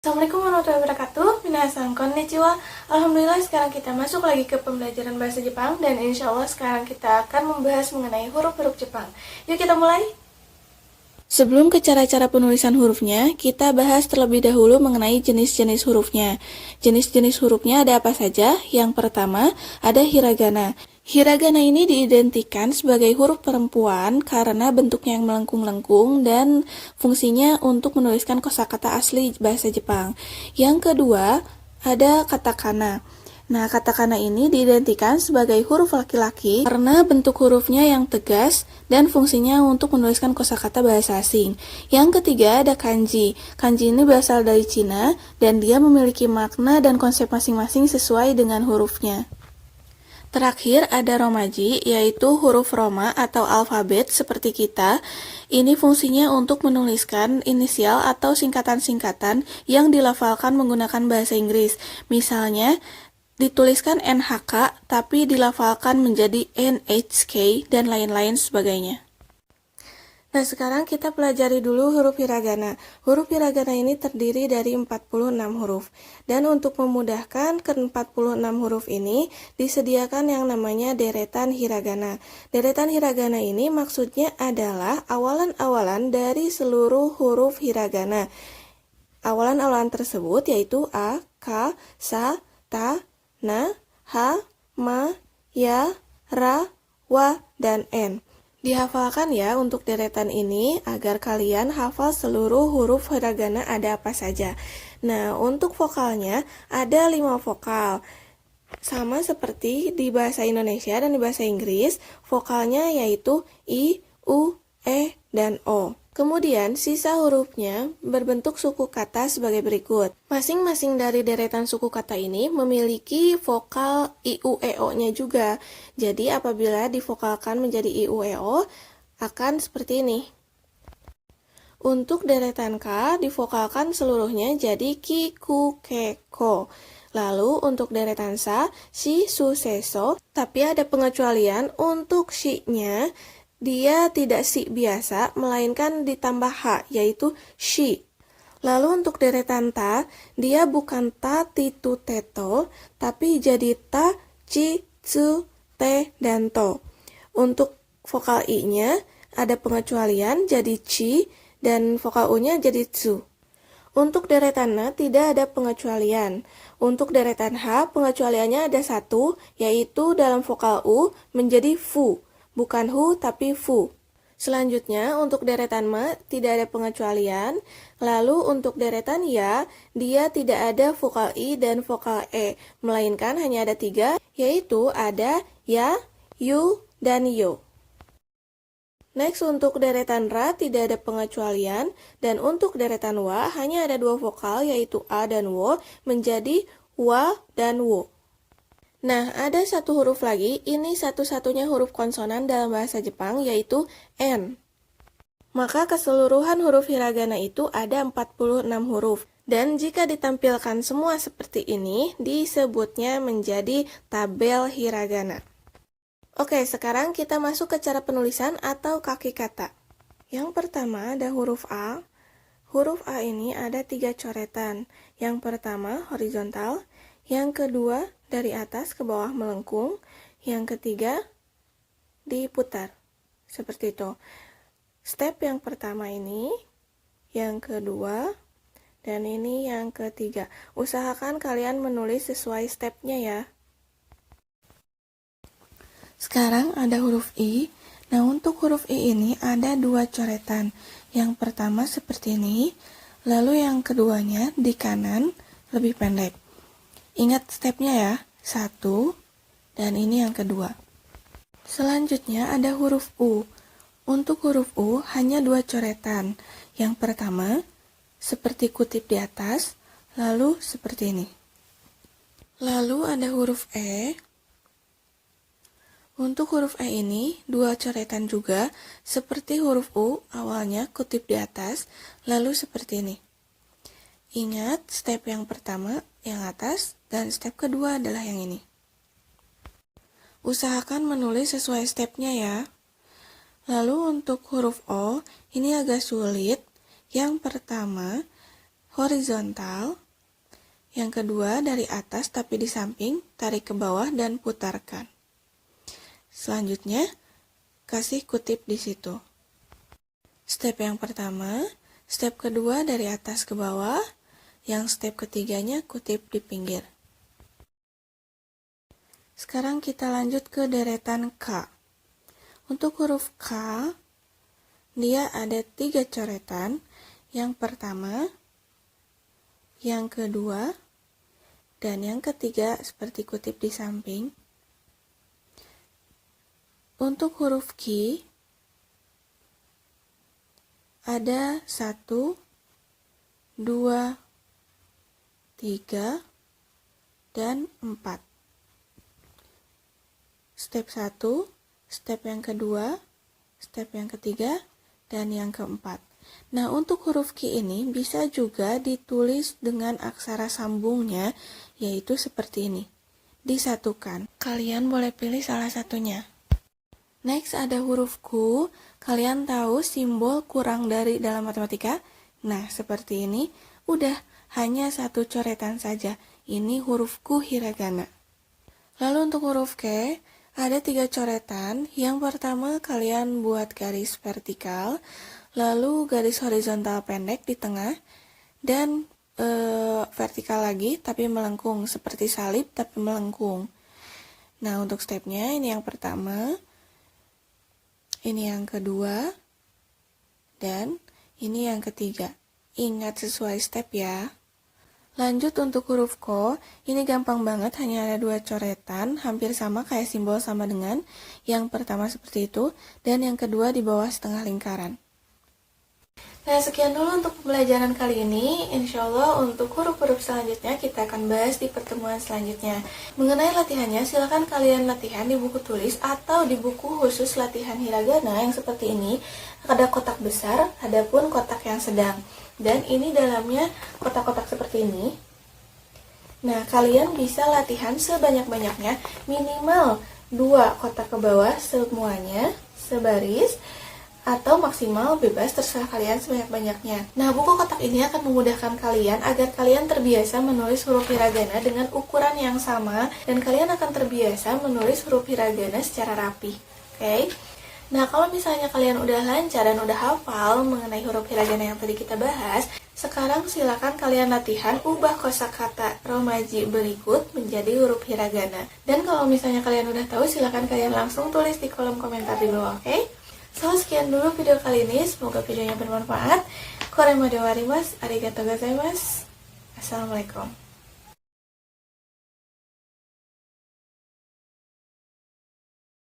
Assalamualaikum warahmatullahi wabarakatuh. Minasan konnichiwa. Alhamdulillah sekarang kita masuk lagi ke pembelajaran bahasa Jepang. Dan insya Allah sekarang kita akan membahas mengenai huruf-huruf Jepang. Yuk kita mulai. Sebelum ke cara-cara penulisan hurufnya, kita bahas terlebih dahulu mengenai jenis-jenis hurufnya. Jenis-jenis hurufnya ada apa saja? Yang pertama, ada hiragana. Hiragana ini diidentikan sebagai huruf perempuan karena bentuknya yang melengkung-lengkung dan fungsinya untuk menuliskan kosakata asli bahasa Jepang. Yang kedua, ada katakana. Nah, katakana ini diidentikan sebagai huruf laki-laki karena bentuk hurufnya yang tegas dan fungsinya untuk menuliskan kosakata bahasa asing. Yang ketiga ada kanji. Kanji ini berasal dari Cina dan dia memiliki makna dan konsep masing-masing sesuai dengan hurufnya. Terakhir ada romaji, yaitu huruf Roma atau alfabet seperti kita. Ini fungsinya untuk menuliskan inisial atau singkatan-singkatan yang dilafalkan menggunakan bahasa Inggris. Misalnya, dituliskan NHK tapi dilafalkan menjadi NHK dan lain-lain sebagainya. Nah, sekarang kita pelajari dulu huruf hiragana. Huruf hiragana ini terdiri dari 46 huruf. Dan untuk memudahkan ke-46 huruf ini, disediakan yang namanya deretan hiragana. Deretan hiragana ini maksudnya adalah awalan-awalan dari seluruh huruf hiragana. Awalan-awalan tersebut yaitu A, K, Sa, Ta, Na, Ha, Ma, Ya, Ra, Wa, dan N. Dihafalkan ya untuk deretan ini agar kalian hafal seluruh huruf hiragana ada apa saja. Nah, untuk vokalnya ada 5 vokal. Sama seperti di bahasa Indonesia dan di bahasa Inggris, vokalnya yaitu I, U, E, dan O. Kemudian, sisa hurufnya berbentuk suku kata sebagai berikut. Masing-masing dari deretan suku kata ini memiliki vokal I, U, E, O-nya juga. Jadi, apabila divokalkan menjadi I, U, E, O, akan seperti ini. Untuk deretan K, divokalkan seluruhnya jadi Ki, Ku, Ke, Ko. Lalu, untuk deretan Sa, Si, Su, Se, So, tapi ada pengecualian untuk Si-nya, dia tidak si biasa, melainkan ditambah H, yaitu shi. Lalu untuk deretan ta, dia bukan ta, ti, tu, te, to, tapi jadi ta, ci, cu, te, dan to. Untuk vokal I-nya, ada pengecualian jadi ci, dan vokal U-nya jadi cu. Untuk deretan na, tidak ada pengecualian. Untuk deretan H, pengecualiannya ada satu, yaitu dalam vokal U menjadi fu. Bukan hu, tapi fu. Selanjutnya, untuk deretan ma, tidak ada pengecualian. Lalu, untuk deretan ya, dia tidak ada vokal i dan vokal e, melainkan hanya ada 3, yaitu ada ya, yu, dan yo. Next, untuk deretan ra, tidak ada pengecualian. Dan untuk deretan wa, hanya ada 2 vokal, yaitu a dan wo, menjadi wa dan wo. Nah, ada satu huruf lagi, ini satu-satunya huruf konsonan dalam bahasa Jepang, yaitu N. Maka keseluruhan huruf hiragana itu ada 46 huruf. Dan jika ditampilkan semua seperti ini, disebutnya menjadi tabel hiragana. Oke, sekarang kita masuk ke cara penulisan atau kaki kata. Yang pertama ada huruf A. Huruf A ini ada 3 coretan. Yang pertama horizontal, yang kedua dari atas ke bawah melengkung, yang ketiga diputar. Seperti itu. Step yang pertama ini, yang kedua, dan ini yang ketiga. Usahakan kalian menulis sesuai stepnya ya. Sekarang ada huruf I. Nah, untuk huruf I ini ada 2 coretan. Yang pertama seperti ini, lalu yang keduanya di kanan lebih pendek. Ingat stepnya ya, 1, dan ini yang kedua. Selanjutnya ada huruf U. Untuk huruf U hanya 2 coretan. Yang pertama, seperti kutip di atas, lalu seperti ini. Lalu ada huruf E. Untuk huruf E ini, 2 coretan juga, seperti huruf U, awalnya kutip di atas, lalu seperti ini. Ingat, step yang pertama yang atas, dan step kedua adalah yang ini. Usahakan menulis sesuai stepnya ya. Lalu untuk huruf O, ini agak sulit. Yang pertama, horizontal. Yang kedua dari atas tapi di samping, tarik ke bawah dan putarkan. Selanjutnya, kasih kutip di situ. Step yang pertama, step kedua dari atas ke bawah, yang step ketiganya kutip di pinggir. Sekarang kita lanjut ke deretan K. Untuk huruf K, dia ada 3 coretan. Yang pertama, yang kedua, dan yang ketiga seperti kutip di samping. Untuk huruf Q, ada 1, 2, 3, dan 4. Step 1, step yang kedua, step yang ketiga, dan yang keempat. Nah, untuk huruf Q ini bisa juga ditulis dengan aksara sambungnya, yaitu seperti ini. Disatukan. Kalian boleh pilih salah satunya. Next ada huruf Q. Kalian tahu simbol kurang dari dalam matematika? Nah, seperti ini. Udah, hanya satu coretan saja. Ini huruf Q hiragana. Lalu untuk huruf K, ada 3 coretan. Yang pertama, kalian buat garis vertikal, lalu garis horizontal pendek di tengah, dan vertikal lagi tapi melengkung, seperti salib tapi melengkung. Nah, untuk stepnya, ini yang pertama, ini yang kedua, dan ini yang ketiga. Ingat sesuai step ya. Lanjut untuk huruf Ko, ini gampang banget, hanya ada 2 coretan, hampir sama kayak simbol sama dengan yang pertama seperti itu, dan yang kedua di bawah setengah lingkaran. Nah, sekian dulu untuk pembelajaran kali ini. Insya Allah untuk huruf-huruf selanjutnya kita akan bahas di pertemuan selanjutnya. Mengenai latihannya, silakan kalian latihan di buku tulis atau di buku khusus latihan hiragana yang seperti ini. Ada kotak besar, ada pun kotak yang sedang. Dan ini dalamnya kotak-kotak seperti ini. Nah, kalian bisa latihan sebanyak-banyaknya, minimal 2 kotak ke bawah semuanya, sebaris, atau maksimal bebas, terserah kalian sebanyak-banyaknya. Nah, buku kotak ini akan memudahkan kalian agar kalian terbiasa menulis huruf hiragana dengan ukuran yang sama, dan kalian akan terbiasa menulis huruf hiragana secara rapi. Oke? Nah, kalau misalnya kalian udah lancar dan udah hafal mengenai huruf hiragana yang tadi kita bahas, sekarang silakan kalian latihan ubah kosakata romaji berikut menjadi huruf hiragana. Dan kalau misalnya kalian udah tahu, silakan kalian langsung tulis di kolom komentar di bawah, oke? So, sekian dulu video kali ini. Semoga videonya bermanfaat. Korema de warimasu. Arigatou gozaimasu. Assalamualaikum.